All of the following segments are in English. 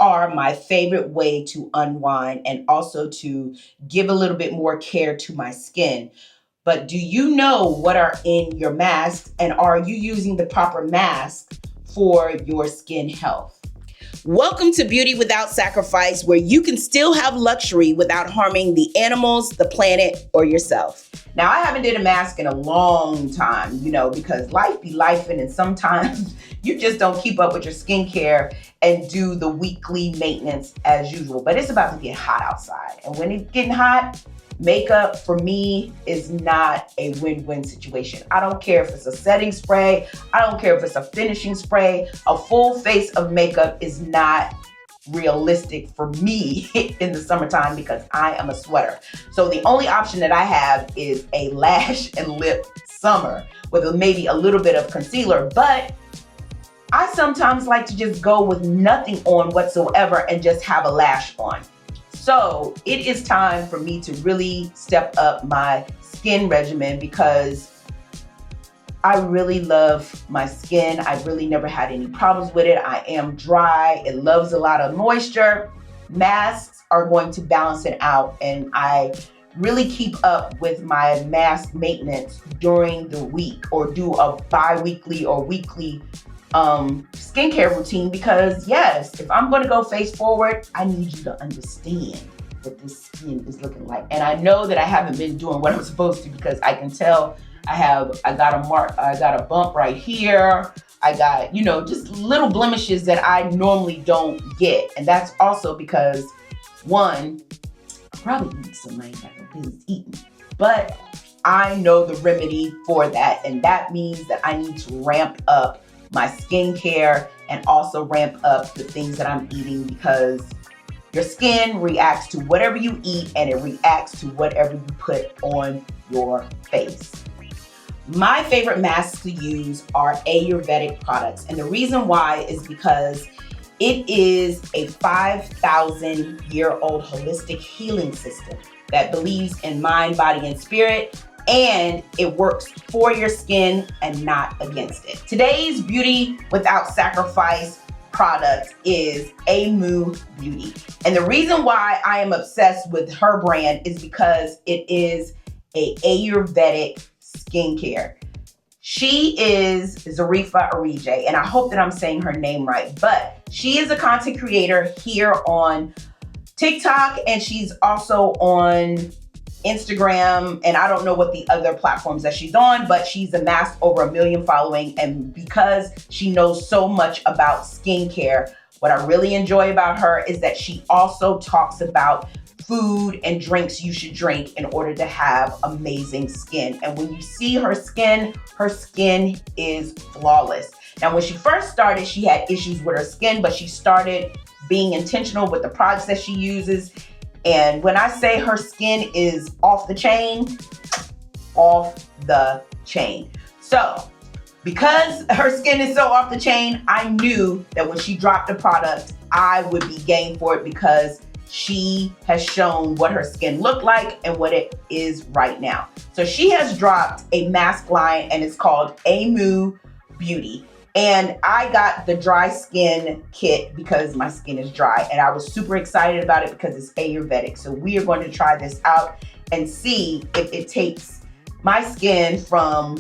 are my favorite way to unwind and also to give a little bit more care to my skin. But do you know what are in your masks, and are you using the proper mask for your skin health? Welcome to Beauty Without Sacrifice, where you can still have luxury without harming the animals, the planet, or yourself. Now, I haven't did a mask in a long time, because life be lifing, and sometimes you just don't keep up with your skincare and do the weekly maintenance as usual. But it's about to get hot outside. And when it's getting hot, makeup for me is not a win-win situation. I don't care if it's a setting spray. I don't care if it's a finishing spray. A full face of makeup is not realistic for me in the summertime because I am a sweater. So the only option that I have is a lash and lip summer with maybe a little bit of concealer. But I sometimes like to just go with nothing on whatsoever and just have a lash on. So it is time for me to really step up my skin regimen because I really love my skin. I've really never had any problems with it. I am dry. It loves a lot of moisture. Masks are going to balance it out, and I really keep up with my mask maintenance during the week, or do a bi-weekly or weekly skincare routine, because yes, if I'm going to go face forward, I need you to understand what this skin is looking like. And I know that I haven't been doing what I'm supposed to, because I can tell I got a bump right here. I got, just little blemishes that I normally don't get. And that's also because, one, I probably eat some I ain't got no business eating, but I know the remedy for that. And that means that I need to ramp up my skincare and also ramp up the things that I'm eating, because your skin reacts to whatever you eat, and it reacts to whatever you put on your face. My favorite masks to use are Ayurvedic products. And the reason why is because it is a 5,000-year-old holistic healing system that believes in mind, body, and spirit. And it works for your skin and not against it. Today's Beauty Without Sacrifice product is AMMU Beauty. And the reason why I am obsessed with her brand is because it is a Ayurvedic skincare. She is Zareefa Arije, and I hope that I'm saying her name right, but she is a content creator here on TikTok, and she's also on Instagram, and I don't know what the other platforms that she's on, but she's amassed over 1 million following. And because she knows so much about skincare, what I really enjoy about her is that she also talks about food and drinks you should drink in order to have amazing skin. And when you see her skin is flawless. Now, when she first started, she had issues with her skin, but she started being intentional with the products that she uses. And when I say her skin is off the chain. So because her skin is so off the chain, I knew that when she dropped the product, I would be game for it, because she has shown what her skin looked like and what it is right now. So she has dropped a mask line, and it's called AMMU Beauty. And I got the dry skin kit because my skin is dry, and I was super excited about it because it's Ayurvedic. So we are going to try this out and see if it takes my skin from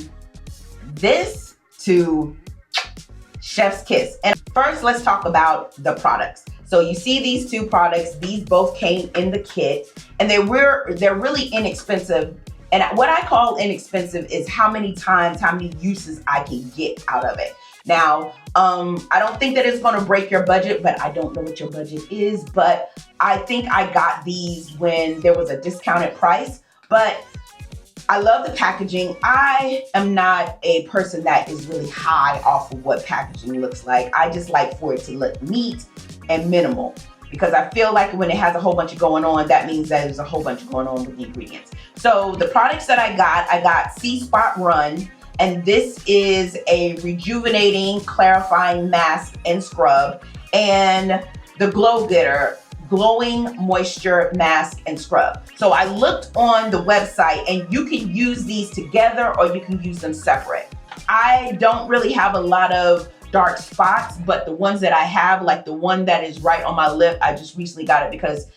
this to chef's kiss. And first, let's talk about the products. So you see these two products, these both came in the kit, and they're really inexpensive. And what I call inexpensive is how many uses I can get out of it. Now, I don't think that it's going to break your budget, but I don't know what your budget is. But I think I got these when there was a discounted price. But I love the packaging. I am not a person that is really high off of what packaging looks like. I just like for it to look neat and minimal, because I feel like when it has a whole bunch of going on, that means that there's a whole bunch going on with the ingredients. So the products that I got C-Spot Run. And this is a rejuvenating, clarifying mask and scrub, and the Glow Getter Glowing Moisture Mask and Scrub. So I looked on the website, and you can use these together or you can use them separate. I don't really have a lot of dark spots, but the ones that I have, like the one that is right on my lip, I just recently got it because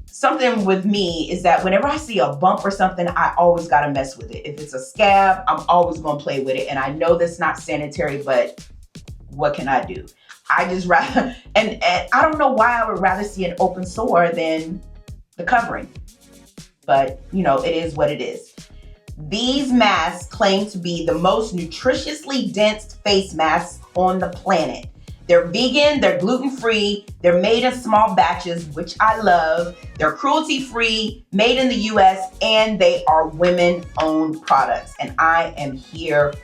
something with me is that whenever I see a bump or something, I always gotta mess with it. If it's a scab, I'm always gonna play with it. And I know that's not sanitary, but what can I do? I just rather, and I don't know why I would rather see an open sore than the covering. But you know, it is what it is. These masks claim to be the most nutritiously dense face masks on the planet. They're vegan, they're gluten-free, they're made in small batches, which I love. They're cruelty-free, made in the US, and they are women-owned products. And I am here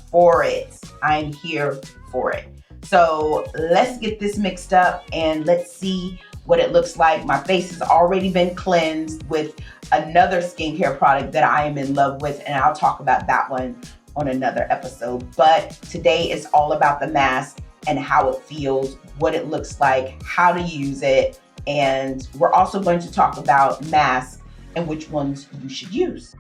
for it. I am here for it. So let's get this mixed up and let's see what it looks like. My face has already been cleansed with another skincare product that I am in love with, and I'll talk about that one on another episode. But today is all about the mask and how it feels, what it looks like, how to use it, and we're also going to talk about masks and which ones you should use.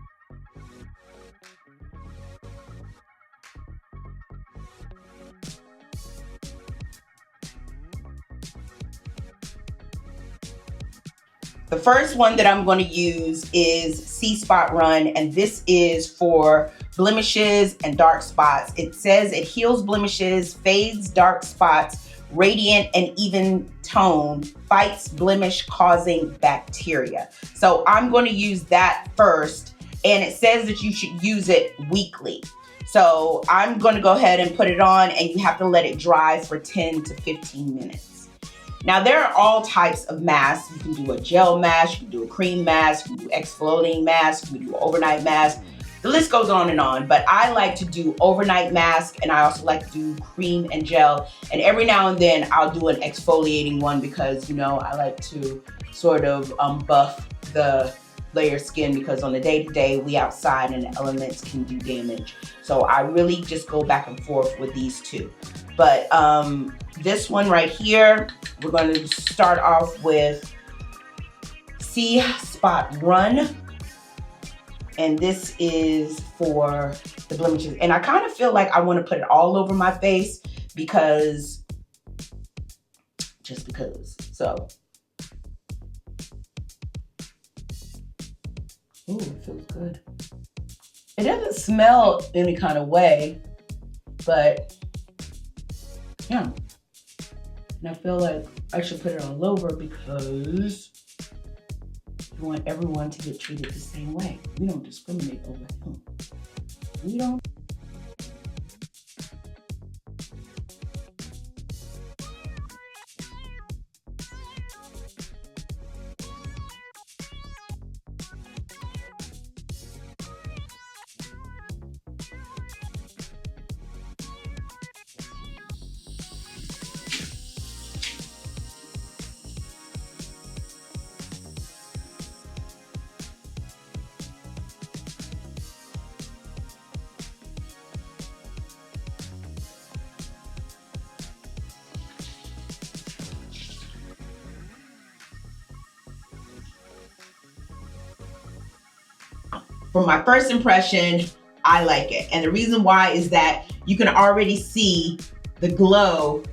The first one that I'm going to use is Sea Spot Run, and this is for blemishes and dark spots. It says it heals blemishes, fades dark spots, radiant and even tone, fights blemish causing bacteria. So I'm going to use that first, and it says that you should use it weekly. So I'm going to go ahead and put it on, and you have to let it dry for 10 to 15 minutes. Now, there are all types of masks. You can do a gel mask, you can do a cream mask, you can do exfoliating mask, you can do an overnight mask. The list goes on and on, but I like to do overnight mask, and I also like to do cream and gel. And every now and then I'll do an exfoliating one because, you know, I like to sort of buff the layer skin, because on the day-to-day we outside and the elements can do damage. So I really just go back and forth with these two. But this one right here, we're going to start off with Sea Spot Run. And this is for the blemishes. And I kind of feel like I want to put it all over my face because, just because. So, ooh, it feels good. It doesn't smell any kind of way, but yeah. And I feel like I should put it all over because you want everyone to get treated the same way. We don't discriminate over him. We don't. From my first impression, I like it. And the reason why is that you can already see the glow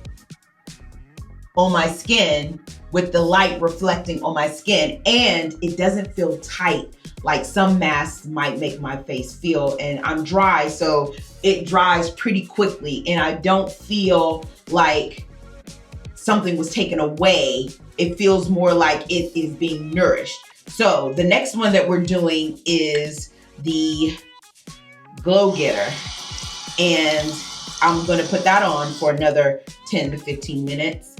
on my skin with the light reflecting on my skin, and it doesn't feel tight like some masks might make my face feel. And I'm dry, so it dries pretty quickly, and I don't feel like something was taken away. It feels more like it is being nourished. So the next one that we're doing is the Glow Getter, and I'm going to put that on for another 10 to 15 minutes.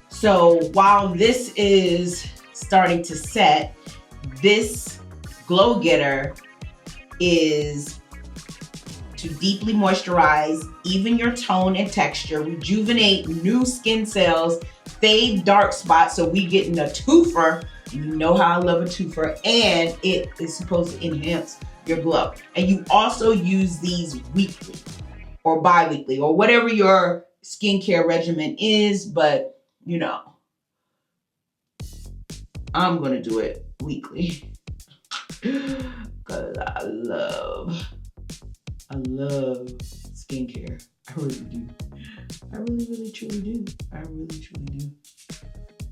So while this is starting to set, this Glow Getter is to deeply moisturize, even your tone and texture, rejuvenate new skin cells, fade dark spots. So we getting a twofer. You know how I love a twofer, and it is supposed to enhance your glow. And you also use these weekly or bi-weekly or whatever your skincare regimen is, but you know. I'm gonna do it weekly. Cause I love skincare. I really do. I really truly do. I really truly do.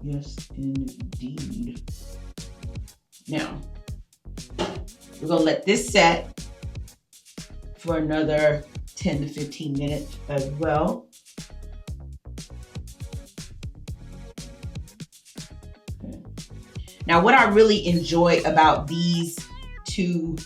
Yes, indeed. Now, we're gonna let this set for another 10 to 15 minutes as well. Okay. Now, what I really enjoy about these two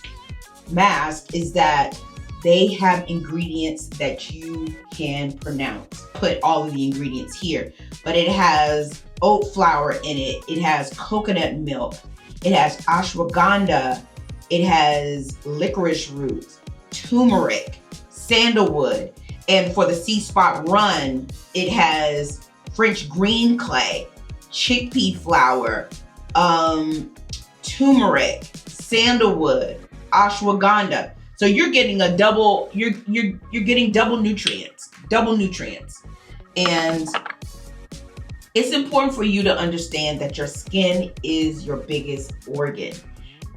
masks is that they have ingredients that you can pronounce. Put all of the ingredients here, but it has oat flour in it. It has coconut milk. It has ashwagandha. It has licorice root, turmeric, sandalwood, and for the C-spot run, it has French green clay, chickpea flour, turmeric, sandalwood, ashwagandha. So you're getting a double. You're getting double nutrients. And it's important for you to understand that your skin is your biggest organ,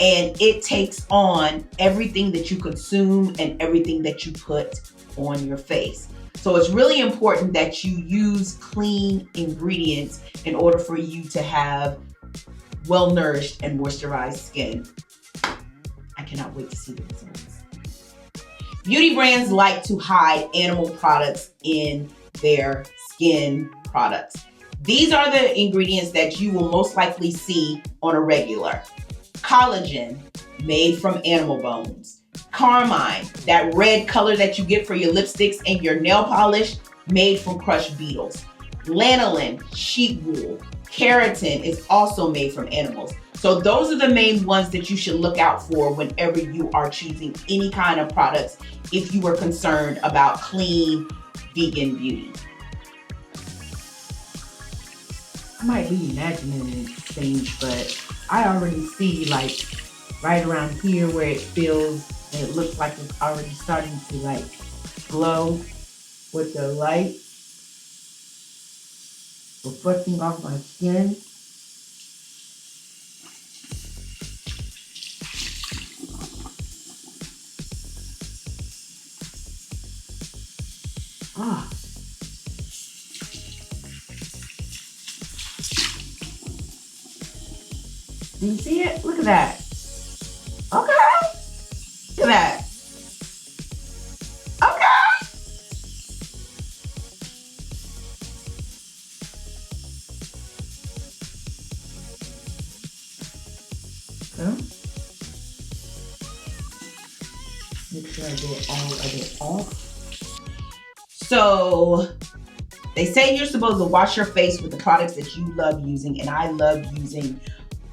and it takes on everything that you consume and everything that you put on your face. So it's really important that you use clean ingredients in order for you to have well-nourished and moisturized skin. I cannot wait to see the results. Beauty brands like to hide animal products in their skin products. These are the ingredients that you will most likely see on a regular. Collagen, made from animal bones. Carmine, that red color that you get for your lipsticks and your nail polish, made from crushed beetles. Lanolin, sheep wool. Keratin is also made from animals. So those are the main ones that you should look out for whenever you are choosing any kind of products if you are concerned about clean vegan beauty. I might be imagining things, but I already see like right around here where it feels and it looks like it's already starting to like glow with the light reflecting off my skin. Ah. Do you see it? Look at that. Okay. Look at that. Okay. Okay. Make sure I get all of it off. So they say you're supposed to wash your face with the products that you love using, and I love using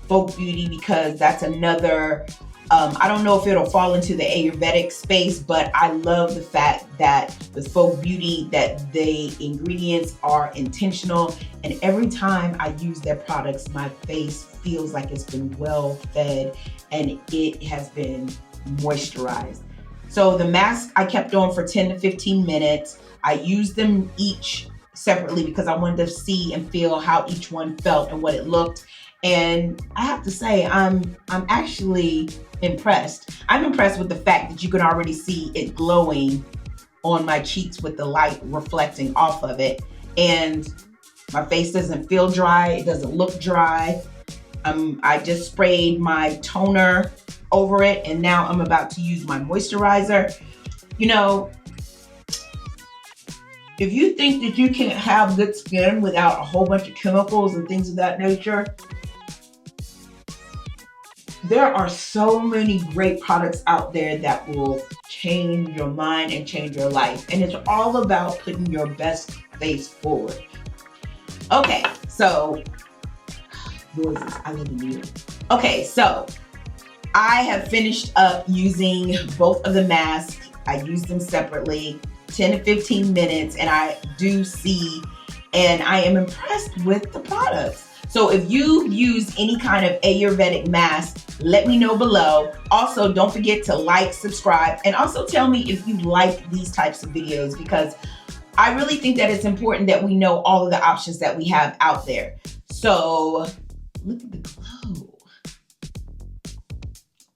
Folk Beauty because that's another, I don't know if it'll fall into the Ayurvedic space, but I love the fact that with Folk Beauty that the ingredients are intentional, and every time I use their products, my face feels like it's been well fed and it has been moisturized. So the mask I kept on for 10 to 15 minutes. I used them each separately because I wanted to see and feel how each one felt and what it looked. And I have to say, I'm actually impressed. I'm impressed with the fact that you can already see it glowing on my cheeks with the light reflecting off of it. And my face doesn't feel dry. It doesn't look dry. I just sprayed my toner over it, and now I'm about to use my moisturizer. You know, if you think that you can have good skin without a whole bunch of chemicals and things of that nature, there are so many great products out there that will change your mind and change your life. And it's all about putting your best face forward. Okay, so, noises, I live in New York. Okay, so I have finished up using both of the masks. I use them separately, 10 to 15 minutes, and I do see, and I am impressed with the products. So if you use any kind of Ayurvedic mask, let me know below. Also, don't forget to like, subscribe, and also tell me if you like these types of videos, because I really think that it's important that we know all of the options that we have out there. So look at the glow.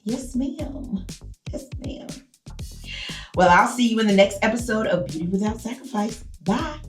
Yes, ma'am. Yes, ma'am. Well, I'll see you in the next episode of Beauty Without Sacrifice. Bye.